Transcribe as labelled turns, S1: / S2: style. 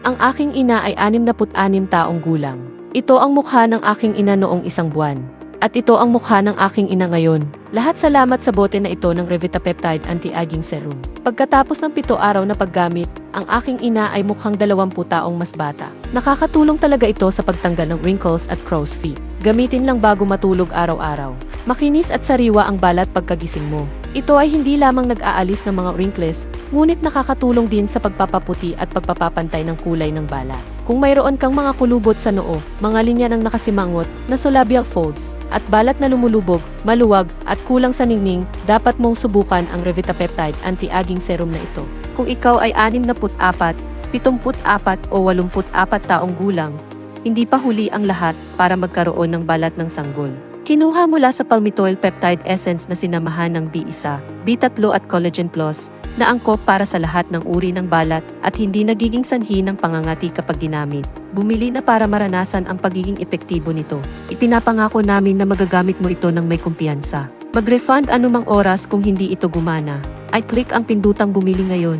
S1: Ang aking ina ay 66 taong gulang. Ito ang mukha ng aking ina noong 1 buwan. At ito ang mukha ng aking ina ngayon. Lahat salamat sa bote na ito ng Revitapeptide Anti-Aging Serum. Pagkatapos ng 7 araw na paggamit, ang aking ina ay mukhang 20 taong mas bata. Nakakatulong talaga ito sa pagtanggal ng wrinkles at crow's feet. Gamitin lang bago matulog araw-araw. Makinis at sariwa ang balat pagkagising mo. Ito ay hindi lamang nag-aalis ng mga wrinkles, ngunit nakakatulong din sa pagpapaputi at pagpapapantay ng kulay ng balat. Kung mayroon kang mga kulubot sa noo, mga linya ng nakasimangot, nasolabial folds, at balat na lumulubog, maluwag, at kulang sa ningning, dapat mong subukan ang Revitapeptide Anti-Aging Serum na ito. Kung ikaw ay 64, 74 o 84 taong gulang, hindi pa huli ang lahat para magkaroon ng balat ng sanggol. Kinuha mula sa Palmitoyl Peptide Essence na sinamahan ng B1, B3 at Collagen Plus, na angkop para sa lahat ng uri ng balat at hindi nagiging sanhi ng pangangati kapag ginamit. Bumili na para maranasan ang pagiging epektibo nito. Ipinapangako namin na magagamit mo ito ng may kumpiyansa. Mag-refund anumang oras kung hindi ito gumana. I-click ang pindutang bumili ngayon.